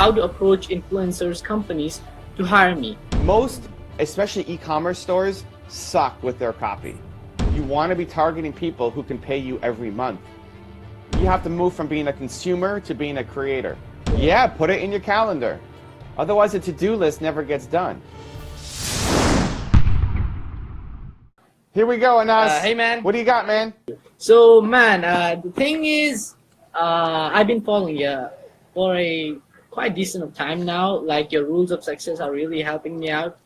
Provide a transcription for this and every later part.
how to approach influencers companies to hire me. Most, especially e-commerce stores, suck with their copy. You want to be targeting people who can pay you every month. You have to move from being a consumer to being a creator. Yeah, put it in your calendar. Otherwise, the to-do list never gets done. Here we go, Anas. Hey, man. What do you got, man? So, man, the thing is, I've been following you for a quite decent of time now. Like, your rules of success are really helping me out.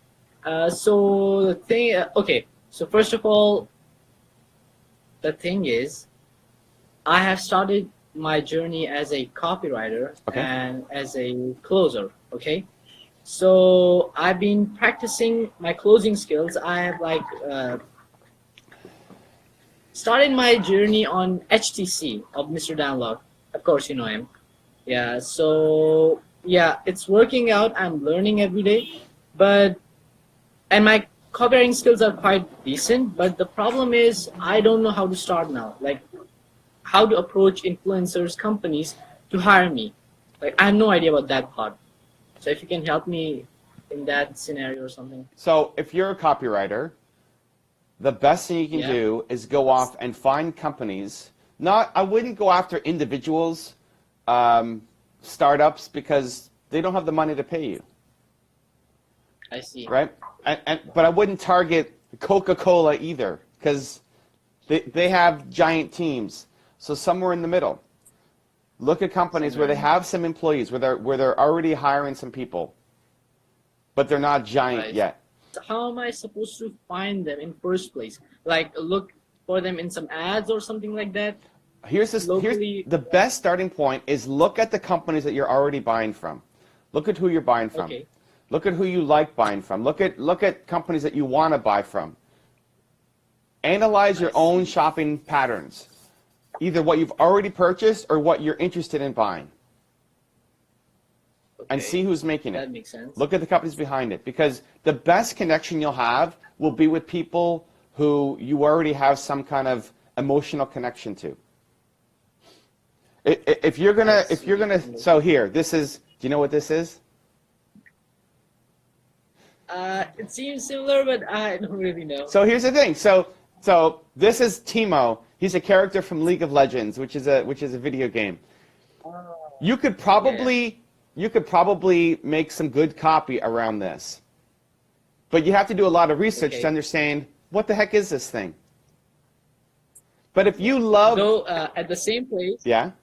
So the thing, okay. So first of all, the thing is, I have started my journey as a copywriter and as a closer. Okay. So I've been practicing my closing skills. I have started my journey on HTC of Mr. Download. Of course, you know him. Yeah. So yeah, it's working out. I'm learning every day, and my copywriting skills are quite decent. But the problem is, I don't know how to start now. Like, how to approach influencers companies to hire me. Like, I have no idea about that part. So if you can help me in that scenario or something. So if you're a copywriter, the best thing you can do is go off and find companies. I wouldn't go after individuals, startups, because they don't have the money to pay you. I see. Right? But I wouldn't target Coca-Cola either, because they have giant teams. So somewhere in the middle. Look at companies where they have some employees, where they're already hiring some people, but they're not giant yet. How am I supposed to find them in first place? Like, look for them in some ads or something like that? Here's the best starting point is look at the companies that you're already buying from. Look at who you're buying from. Okay. Look at who you like buying from. Look at companies that you want to buy from. Analyze your own shopping patterns. Either what you've already purchased or what you're interested in buying. Okay. And see who's making it. That makes sense. Look at the companies behind it, because the best connection you'll have will be with people who you already have some kind of emotional connection to. If you're gonna, so here, this is, do you know what this is? It seems similar, but I don't really know. So here's the thing. So this is Timo. He's a character from League of Legends, which is a video game. You could probably make some good copy around this, but you have to do a lot of research to understand what the heck is this thing. But if you love, at the same place, like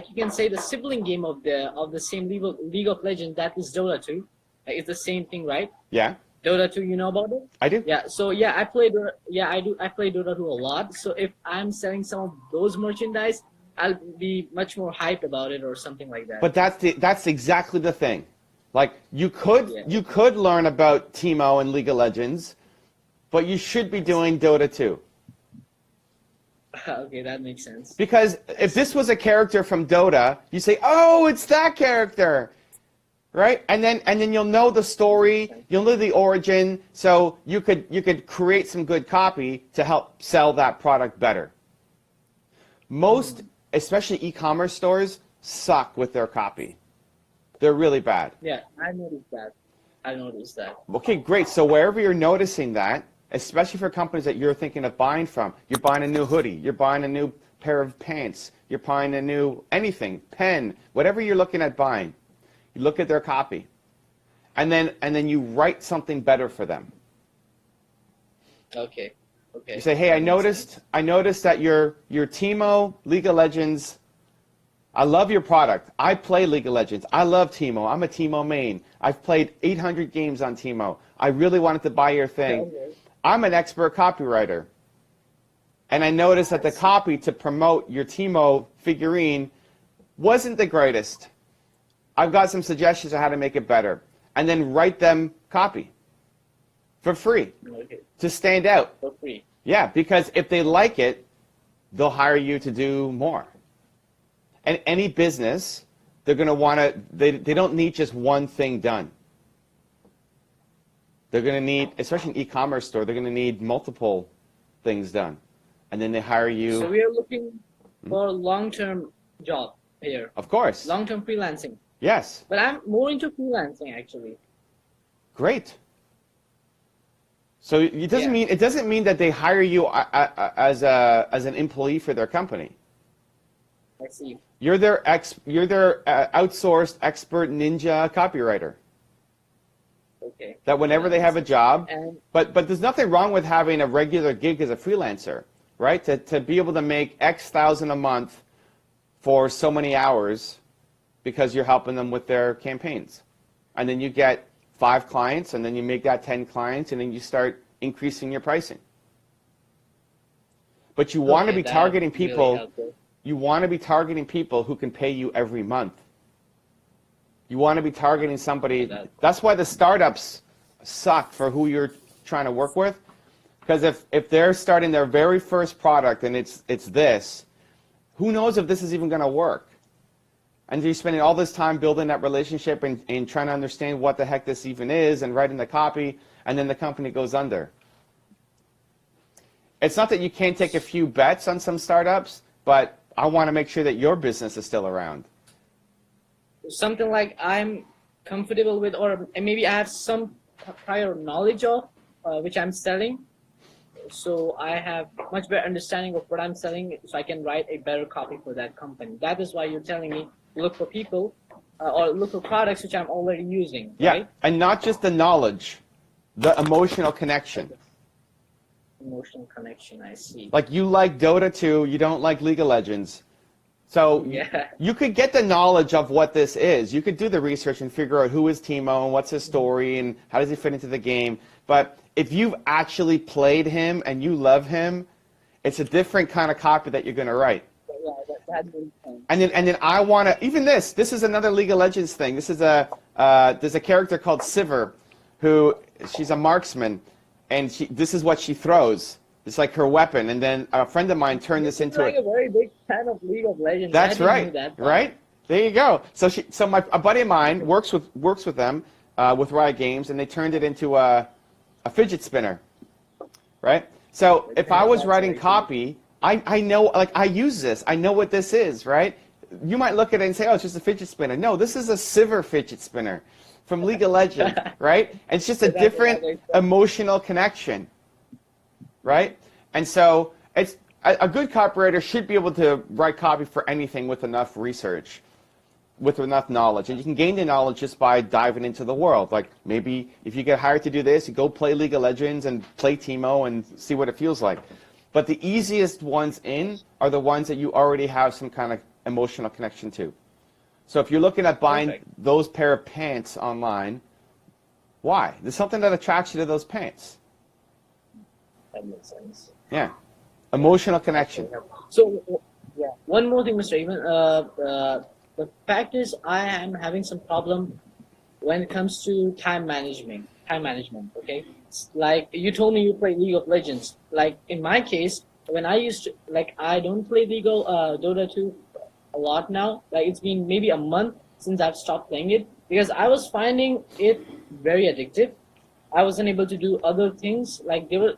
you can say the sibling game of the same League of Legends, that is Dota 2. It's the same thing, right? Yeah. Dota 2, you know about it? I do. Yeah. So yeah, I play Dota 2 a lot. So if I'm selling some of those merchandise, I'll be much more hyped about it or something like that. But that's exactly the thing. Like, you could learn about Timo and League of Legends, but you should be doing Dota 2. Okay, that makes sense. Because if this was a character from Dota, you say, "Oh, it's that character." Right? And then you'll know the story, you'll know the origin, so you could create some good copy to help sell that product better. Most, especially e-commerce stores, suck with their copy. They're really bad. Yeah, I noticed that. Okay, great. So wherever you're noticing that, especially for companies that you're thinking of buying from, you're buying a new hoodie, you're buying a new pair of pants, you're buying a new anything, pen, whatever you're looking at buying, you look at their copy, and then you write something better for them. Okay. You say, "Hey, I noticed that your Timo League of Legends, I love your product. I play League of Legends. I love Timo. I'm a Timo main. I've played 800 games on Timo. I really wanted to buy your thing. Okay. I'm an expert copywriter. And I noticed that the copy to promote your Timo figurine wasn't the greatest. I've got some suggestions on how to make it better." And then write them copy for free to stand out. For free. Yeah, because if they like it, they'll hire you to do more. And any business, they're going to want to, they don't need just one thing done. They're going to need, especially an e-commerce store, they're going to need multiple things done. And then they hire you. So we are looking for a long-term job. here. Of course. Long-term freelancing. Yes. But I'm more into freelancing actually. Great. So it doesn't mean that they hire you as an employee for their company. I see. You're their outsourced expert ninja copywriter. Okay. That whenever they have a job, And but there's nothing wrong with having a regular gig as a freelancer, right? To be able to make X thousand a month for so many hours because you're helping them with their campaigns. And then you get 5 clients, and then you make that 10 clients, and then you start increasing your pricing. But you want to be targeting people. Really You want to be targeting people who can pay you every month. You want to be targeting somebody. That's why the startups suck for who you're trying to work with. Because if they're starting their very first product and it's this, who knows if this is even going to work? And you're spending all this time building that relationship and trying to understand what the heck this even is and writing the copy, and then the company goes under. It's not that you can't take a few bets on some startups, but I want to make sure that your business is still around. something like I'm comfortable with, or maybe I have some prior knowledge of, which I'm selling. So I have much better understanding of what I'm selling, so I can write a better copy for that company. That is why you're telling me look for people or look for products which I'm already using. Yeah, right? and not just the knowledge, the emotional connection. Emotional connection, I see. Like you like Dota 2, you don't like League of Legends. So Yeah. you could get the knowledge of what this is. You could do the research and figure out who is Timo and what's his story and how does he fit into the game. But if you've actually played him and you love him, it's a different kind of copy that you're going to write. Yeah, that makes sense. And then I want to, even this is another League of Legends thing. This is there's a character called Sivir, who, she's a marksman, and this is what she throws. It's like her weapon. And then a friend of mine turned this into like a very big fan of League of Legends. That's right, that right? There you go. So a buddy of mine works with them, with Riot Games, and they turned it into a fidget spinner, right? So if I was writing copy, I know, like, I use this. I know what this is, right? You might look at it and say, oh, it's just a fidget spinner. No, this is a Sivir fidget spinner from League of Legends, right? And it's just a different emotional connection, right? And so it's a good copywriter should be able to write copy for anything with enough research, with enough knowledge. And you can gain the knowledge just by diving into the world. Like maybe if you get hired to do this, you go play League of Legends and play Timo and see what it feels like. But the easiest ones in are the ones that you already have some kind of emotional connection to. So if you're looking at buying those pair of pants online, why? There's something that attracts you to those pants. That makes sense. Yeah. Emotional connection. So, yeah. One more thing, Mr. Evan. The fact is, I am having some problem when it comes to time management. Okay. It's like you told me you play League of Legends. Like in my case, when I used to, like, I don't play Dota 2 a lot now. Like it's been maybe a month since I've stopped playing it because I was finding it very addictive. I wasn't able to do other things. Like they were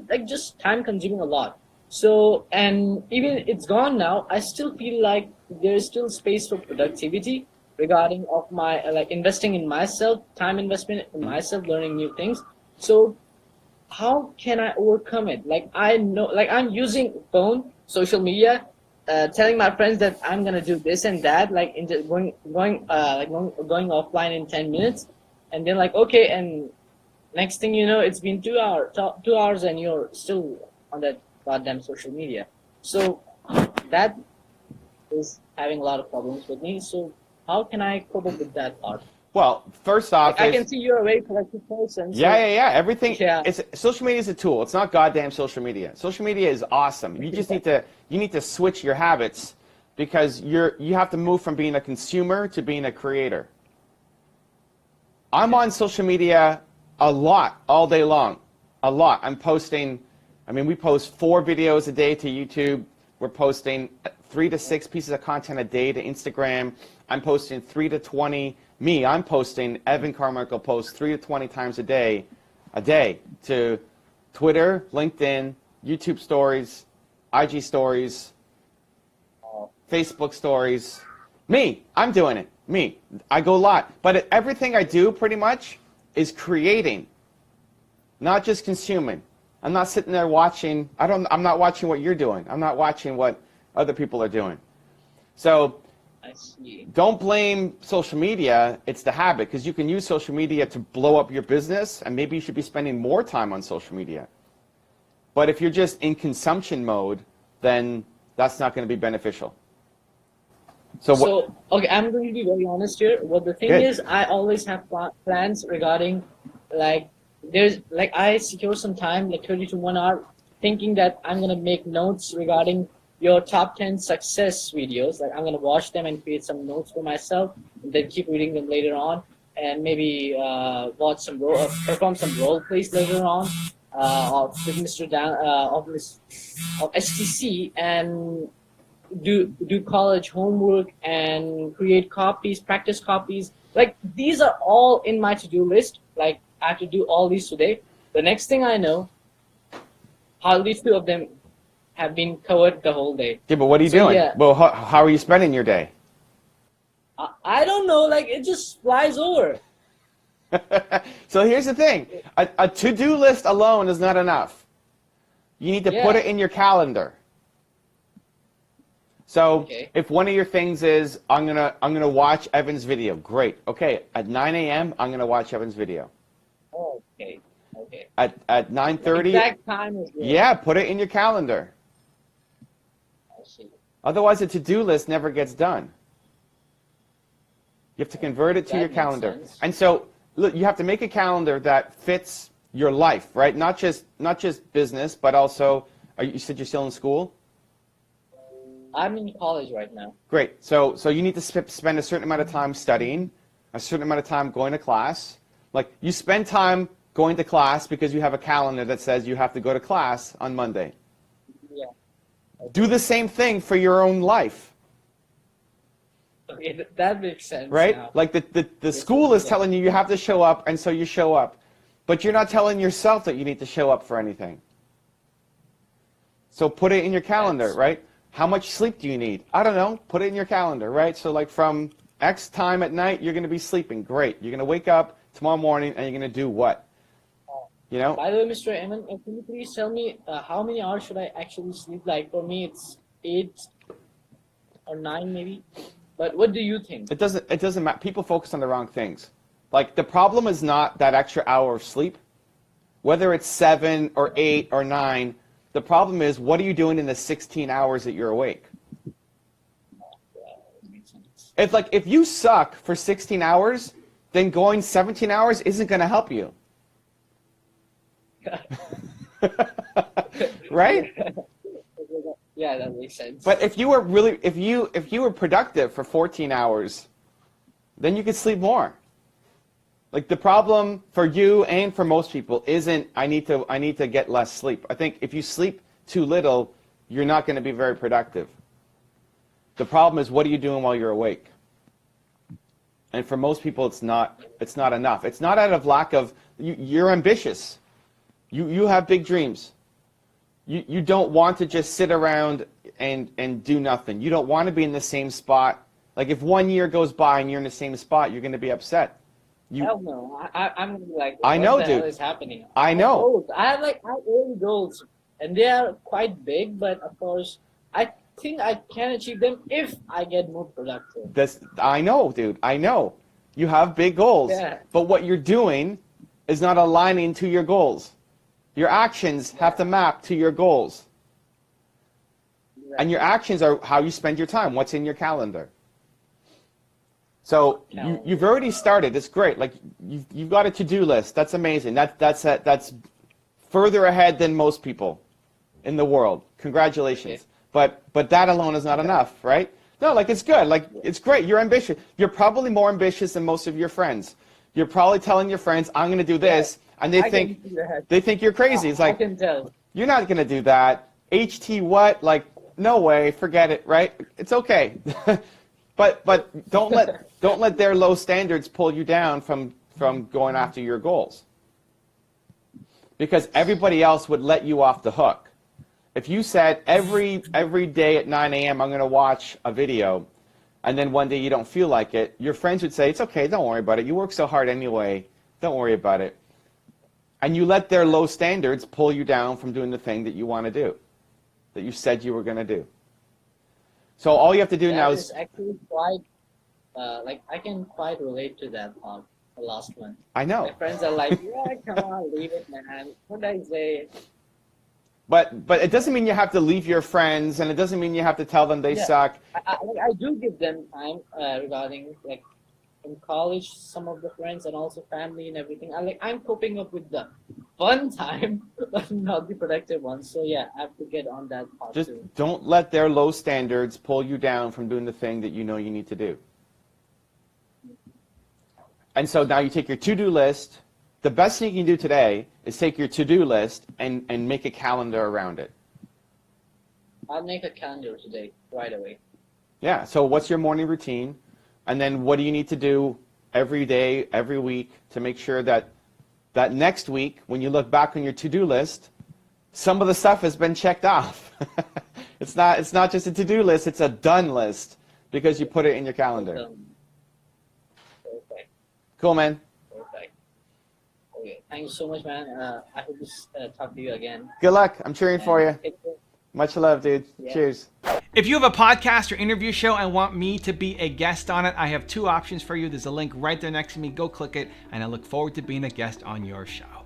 like just time consuming a lot. So, and even it's gone now, I still feel like there is still space for productivity regarding of my like investing in myself, time investment in myself, learning new things. So how can I overcome it? Like I know, like I'm using phone, social media, telling my friends that I'm gonna do this and that, like into going offline in 10 minutes, and then like okay, and next thing you know, it's been 2 hours, and you're still on that goddamn social media. So that is having a lot of problems with me. So how can I cope up with that part? Well, first off, I can see you're a very productive person. So yeah. Everything. Yeah. Social media is a tool. It's not goddamn social media. Social media is awesome. You just need to switch your habits because you have to move from being a consumer to being a creator. I'm on social media a lot, all day long, a lot. I'm posting. I mean, we post 4 videos a day to YouTube. We're posting 3 to 6 pieces of content a day to Instagram. I'm posting 3 to 20. I'm posting, Evan Carmichael posts 3 to 20 times a day to Twitter, LinkedIn, YouTube stories, IG stories, Facebook stories, Me, I'm doing it. Me, I go a lot. But everything I do pretty much is creating, not just consuming. I'm not sitting there watching. I'm not watching what you're doing. I'm not watching what other people are doing. So I see. don't blame social media. It's the habit, because you can use social media to blow up your business, and maybe you should be spending more time on social media. But if you're just in consumption mode, then that's not going to be beneficial. So, okay, I'm going to be very honest here. What the thing Good. is, I always have plans regarding, like, I secure some time, like 30 to 1 hour, thinking that I'm going to make notes regarding your top 10 success videos. Like, I'm going to watch them and create some notes for myself, and then keep reading them later on, and maybe perform some role plays later on of Mr. of STC, and do college homework and create copies, practice copies. Like, these are all in my to-do list. Like, I have to do all these today. The next thing I know, hardly 2 of them have been covered the whole day. Yeah, but what are you doing? Yeah. Well, how are you spending your day? I don't know. Like, it just flies over. So here's the thing. A to-do list alone is not enough. You need to put it in your calendar. So if one of your things is, I'm gonna watch Evan's video, great. Okay, at 9 a.m. I'm gonna watch Evan's video. Okay. At 9:30. Exact time is good. Yeah, put it in your calendar. I see. Otherwise, a to-do list never gets done. You have to convert it to your makes calendar. sense. And so, look, you have to make a calendar that fits your life, right? Not just business, but also. You said you're still in school? I'm in college right now. Great. So you need to spend a certain amount of time studying, a certain amount of time going to class. Like, you spend time going to class because you have a calendar that says you have to go to class on Monday. Yeah. Do the same thing for your own life. Okay, that makes sense. Right? Now. Like the school is telling you have to show up, and so you show up. But you're not telling yourself that you need to show up for anything. So put it in your calendar, right? How much sleep do you need? I don't know. Put it in your calendar, right? So like from X time at night, you're going to be sleeping. Great. You're going to wake up tomorrow morning, and you're going to do what? You know? By the way, Mr. Eman, can you please tell me how many hours should I actually sleep? Like, for me, it's 8 or 9 maybe. But what do you think? It doesn't matter. People focus on the wrong things. Like, the problem is not that extra hour of sleep. Whether it's 7 or 8 or 9, the problem is, what are you doing in the 16 hours that you're awake? If you suck for 16 hours, then going 17 hours isn't going to help you. Right? Yeah, that makes sense. But if you were productive for 14 hours, then you could sleep more. Like, the problem for you and for most people isn't I need to get less sleep. I think if you sleep too little, you're not going to be very productive. The problem is, what are you doing while you're awake? And for most people, it's not enough. It's not out of lack of you're ambitious. You have big dreams. You don't want to just sit around and do nothing. You don't want to be in the same spot. Like, if 1 year goes by and you're in the same spot, you're going to be upset. Hell no. I'm gonna be like, I know, what the dude. hell is happening? I know. I have early goals, and they are quite big, but of course, I think I can achieve them if I get more productive. I know, dude. I know. You have big goals. Yeah. But what you're doing is not aligning to your goals. Your actions have to map to your goals. Right. And your actions are how you spend your time, what's in your calendar. So you've already started. It's great. Like, you've got a to-do list. That's amazing. That's further ahead than most people in the world. Congratulations. Okay. But that alone is not enough, right? No, like, it's good. Like, it's great. You're ambitious. You're probably more ambitious than most of your friends. You're probably telling your friends, I'm going to do this, and they think you're crazy. It's like, I can tell. You're not going to do that. HT what? Like, no way. Forget it, right? It's okay. But don't let their low standards pull you down from going after your goals. Because everybody else would let you off the hook. If you said every day at 9 a.m. I'm going to watch a video, and then one day you don't feel like it, your friends would say, it's okay, don't worry about it. You work so hard anyway. Don't worry about it. And you let their low standards pull you down from doing the thing that you want to do, that you said you were going to do. So all you have to do now is actually quite, I can quite relate to that part, the last one. I know. My friends are like, yeah, come on, leave it, man. What did I say? But it doesn't mean you have to leave your friends, and it doesn't mean you have to tell them they suck. I do give them time regarding, like, in college, some of the friends and also family and everything. I'm coping up with the fun time, but not the productive one. So yeah, I have to get on that part Just too. don't let their low standards pull you down from doing the thing that you know you need to do. And so now you take your to-do list. The best thing you can do today is take your to-do list and make a calendar around it. I'll make a calendar today, right away. Yeah, so what's your morning routine? And then what do you need to do every day, every week to make sure that next week, when you look back on your to-do list, some of the stuff has been checked off. It's not just a to-do list, it's a done list because you put it in your calendar. Perfect. Cool, man. Perfect. Okay, thank you so much, man. I hope to talk to you again. Good luck. I'm cheering for you. Take care. Much love, dude. Yeah. Cheers. If you have a podcast or interview show and want me to be a guest on it, I have two options for you. There's a link right there next to me. Go click it, and I look forward to being a guest on your show.